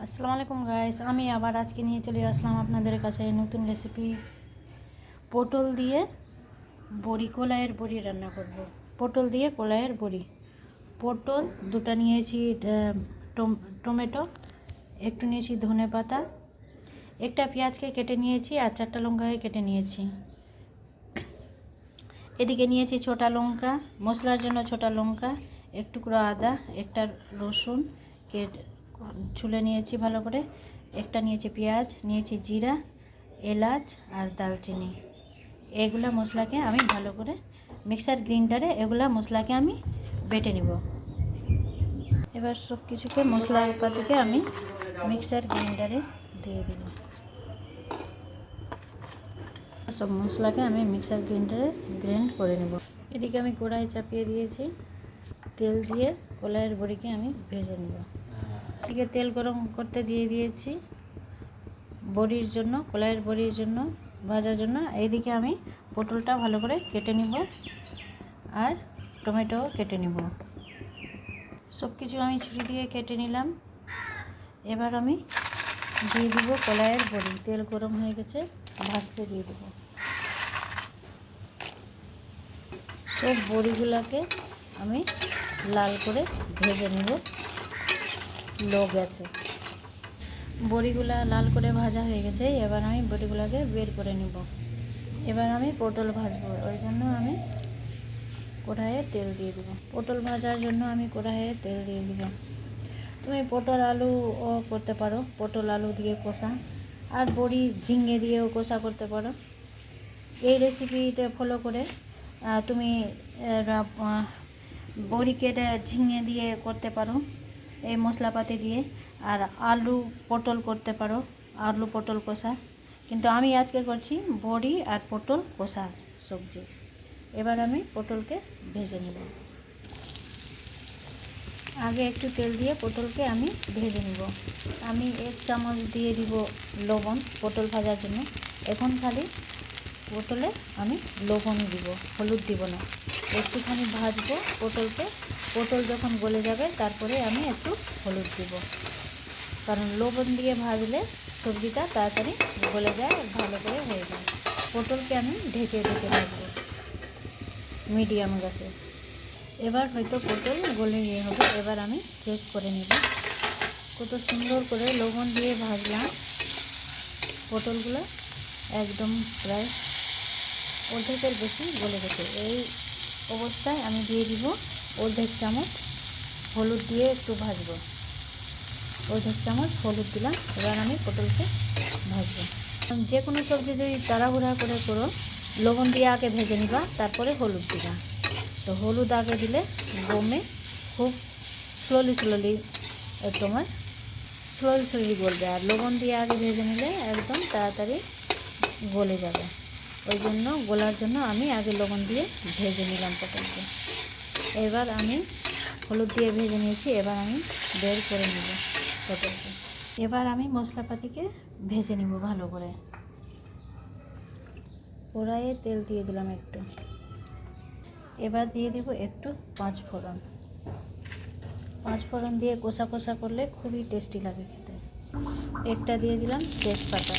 আসসালামু আলাইকুম গাইস, আমি আবার আজকে নিয়ে চলে আসলাম আপনাদের কাছে নতুন রেসিপি। পটল দিয়ে বড়ি, কলাইয়ের বড়ি রান্না করব। পটল দিয়ে কলাইয়ের বড়ি। পটল দুটো নিয়েছি, টমেটো একটু নিয়েছি, ধনে পাতা, একটা পেঁয়াজকে কেটে নিয়েছি আর 4টা লঙ্কাকে কেটে নিয়েছি। এদিকে নিয়েছি ছোটা লঙ্কা, মশলার জন্য ছোটা লঙ্কা, এক টুকরো আদা, একটা রসুন কেটে ছুলে নিয়েছি ভালো করে, একটা নিয়েছি পেঁয়াজ, নিয়েছি জিরা, এলাচ আর দালচিনি। এগুলা মশলাকে আমি ভালো করে মিক্সার গ্রাইন্ডারে এগুলা মশলাকে আমি বেটে নিব। এবার সব কিছুকে মশলাপাতিকে আমি মিক্সার গ্রাইন্ডারে দিয়ে দেব। সব মশলাকে আমি মিক্সার গ্রাইন্ডারে গ্রাইন্ড করে নেব। এদিকে আমি কড়াই চাপিয়ে দিয়েছি, তেল দিয়ে কলাইয়ের বড়িকে আমি ভেজে নেব। এদিকে তেল গরম করতে দিয়ে দিয়েছি বড়ির জন্য, কলাইয়ের বড়ির জন্য ভাজার জন্য। এইদিকে আমি পটলটা ভালো করে কেটে নিব আর টমেটো কেটে নিব। সব কিছু আমি ছুরি দিয়ে কেটে নিলাম। এবার আমি দিয়ে দিব কলাইয়ের বড়ি। তেল গরম হয়ে গেছে, ভাজতে দিয়ে দেব। সব বড়িগুলোকে আমি লাল করে ভেজে নেব লো গ্যাসে। বড়িগুলা লাল করে ভাজা হয়ে গেছে, এবার আমি বড়িগুলোকে বের করে নেব। এবার আমি পটল ভাজবো, ওই জন্য আমি কড়াইয়ে তেল দিয়ে দেবো। পটল ভাজার জন্য আমি কড়াইয়ে তেল দিয়ে দেব। তুমি পটল আলু ও করতে পারো, পটল আলু দিয়ে কষা, আর বড়ি ঝিঙে দিয়েও কষা করতে পারো। এই রেসিপিটা ফলো করে তুমি বড়ি কেটে ঝিঙে দিয়ে করতে পারো এই মশলাপাতি দিয়ে, আর আলু পটল করতে পারো, আলু পটল কষা। কিন্তু আমি আজকে করছি বড়ি আর পটল কষা সবজি। এবার আমি পটলকে ভেজে নেব। আগে একটু তেল দিয়ে পটলকে আমি ভেজে নেব। আমি 1 চামচ দিয়ে দিব লবণ পটল ভাজার জন্য। এখন খালি পটলে আমি লবণ দিব, হলুদ দিব না। একটুখানি ভাজবো পটলকে, পটল যখন গলে যাবে তারপরে আমি একটু হলুদ দিব, কারণ লবণ দিয়ে ভাজলে সবজিটা তাড়াতাড়ি গলে যায় আর ভালো করে হয়ে যায়। পটলকে আমি ঢেকে ঢেকে ভাজবো মিডিয়াম গ্যাসে। এবার হয়তো পটল গলে গিয়ে হবে। এবার আমি চেক করে নেব। কত সুন্দর করে লবণ দিয়ে ভাজলাম পটলগুলো, একদম প্রায় অর্ধেকের বেশি গলে গেছে। এই অবস্থায় আমি দিয়ে দিব অর্ধেক চামচ হলুদ দিয়ে একটু ভাজবো। অর্ধেক চামচ হলুদ দিলাম। এবার আমি পটলকে ভাজবো। যে কোনো সবজি যদি তাড়াহুড়া করে করো, লবণ দিয়ে আগে ভেজে নিবা, তারপরে হলুদ দিবা। তো হলুদ আগে দিলে গমে খুব স্লোলি তোমার স্লোলি গলবে, আর লবণ দিয়ে আগে ভেজে নিলে একদম তাড়াতাড়ি গলে যাবে। ওই জন্য গলার জন্য আমি আগে লবণ দিয়ে ভেজে নিলাম পটলকে। এবার আমি হলুদ দিয়ে ভেজে নিয়েছি, এবার আমি বের করে নেব পটলকে। এবার আমি মশলাপাতিকে ভেজে নেব ভালো করে। কড়াইয়ে তেল দিয়ে দিলাম একটু। এবার দিয়ে দেব একটু 5 ফোড়ন। 5 ফোড়ন দিয়ে কষা কষা করলে খুবই টেস্টি লাগে খেতে। একটা দিয়ে দিলাম তেজপাতা।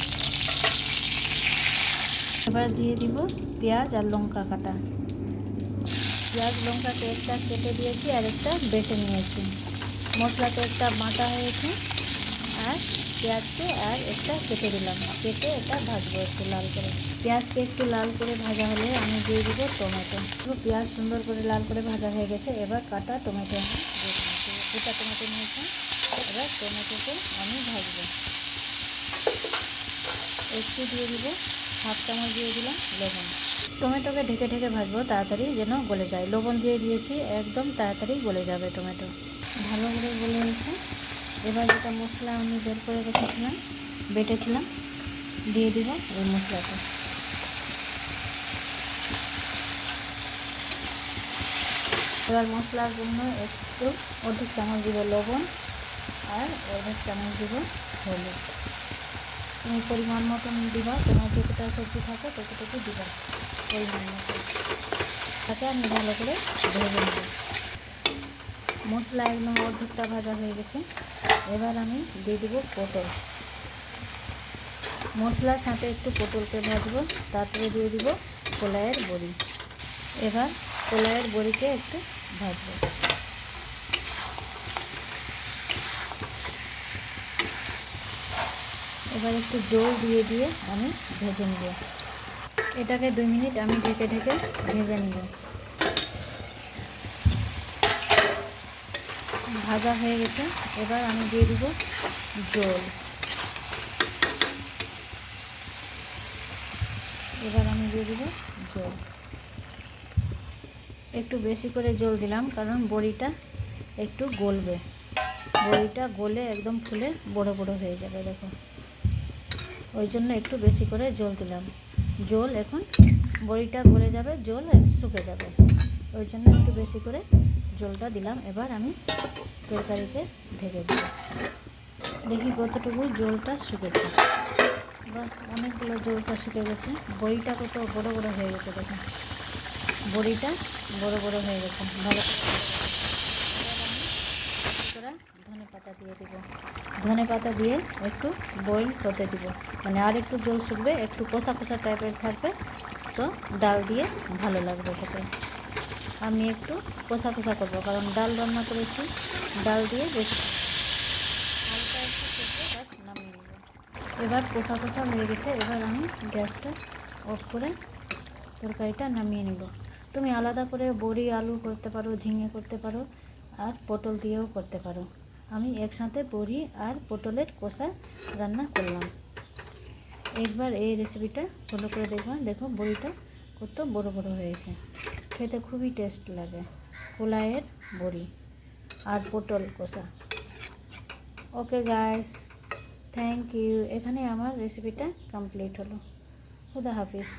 এবার দিয়ে দিব পেঁয়াজ আর লঙ্কা কাটা। পেঁয়াজ লঙ্কাকে একটা কেটে দিয়েছি আর একটা বেটে নিয়েছি। মশলাতে একটা বাটা হয়েছে, আর পেঁয়াজকে আর একটা কেটে দিলাম, কেটে এটা ভাজবো একটু লাল করে। পেঁয়াজকে একটু লাল করে ভাজা হলে আমি দিয়ে দিব টমেটো। পেঁয়াজ সুন্দর করে লাল করে ভাজা হয়ে গেছে। এবার কাটা টমেটো আমি দিয়ে দিচ্ছি। দুটা টমেটো নিয়েছি। এবার টমেটোকে আমি ভাজবো। একটু দিয়ে দিব, 1/2 চামচ দিয়ে দিলাম লবণ। টমেটোকে ঢেকে ঢেকে ভাজবো, তাড়াতাড়ি যেন গলে যায়। লবণ দিয়ে দিয়েছি, একদম তাড়াতাড়ি গলে যাবে টমেটো। ভালো করে গলে গেছে। এবার যেটা মশলা আমি বের করে রেখেছিলাম, বেটেছিলাম, দিয়ে দিব এই মশলাটা। এবার মশলার জন্য একটু অর্ধেক চামচ দিব লবণ আর অর্ধেক চামচ দিব হলুদ। তুমি পরিমাণ মতন দিবা, তোমার যতটা সবজি থাকে ততটুকু দিবা পরিমাণ মতো। তাতে আমি ভালো করে ভেজে নেব। মশলা একদম অর্ধেকটা ভাজা হয়ে গেছে। এবার আমি দিয়ে দেবো পটল। মশলার সাথে একটু পটলকে ভাজবো, তারপরে দিয়ে দিব কলাইয়ের বড়ি। এবার কলাইয়ের বড়িকে একটু ভাজবো। এবার একটু জল দিয়ে দিয়ে আমি ভেজে নেব। এটাকে 2 মিনিট আমি ঢেকে ঢেকে ভেজে নেব। ভাজা হয়ে গেছে, এবার আমি দিয়ে দিব জল। এবার আমি দিয়ে দিব জল। একটু বেশি করে জল দিলাম, কারণ বড়িটা একটু গলবে। বড়িটা গলে একদম ফুলে বড় বড় হয়ে যাবে, দেখো, ওই জন্য একটু বেশি করে জল দিলাম। জল এখন বড়িটা গলে যাবে, জল শুকে যাবে, ওই জন্য একটু বেশি করে জলটা দিলাম। এবার আমি তরকারিকে ঢেকে দেব। দেখি কতটুকু জলটা শুকেছে। বাহ, অনেকগুলো জলটা শুকে গেছে। বড়িটা কত বড় বড় হয়ে গেছে, দেখুন বড়িটা বড় বড় হয়ে গেছে, ভালো করে। এবার আমি ধনে পাতা দিয়ে দিব। ধনে পাতা দিয়ে একটু বয়েল করতে দিব, মানে আর একটু জল শুকবে, একটু কষা কষা টাইপের থাকবে, তো ডাল দিয়ে ভালো লাগবে খেতে। আমি একটু কষা কষা করবো, কারণ ডাল রান্না করেছি, ডাল দিয়ে বেশি হালকা একটু ফুটবে, বাস নামিয়ে নেব। এবার কষা কষা হয়ে গেছে, এবার আমি গ্যাসটা অফ করে তরকারিটা নামিয়ে নেব। তুমি আলাদা করে বড়ি আলু করতে পারো, ঝিঙে করতে পারো, আর পটল দিয়েও করতে পারো। আমি একসাথে বড়ি আর পটলের কষা রান্না করলাম। একবার এই রেসিপিটা ফলো করে দেখবেন, দেখো বড়িটা কত বড় বড় হয়েছে, খেতে খুবই টেস্ট লাগে। কলাইয়ের বড়ি আর পটল কষা। Okay guys, thank you. এখানে আমার রেসিপিটা কমপ্লিট হলো। খুদা হাফিজ।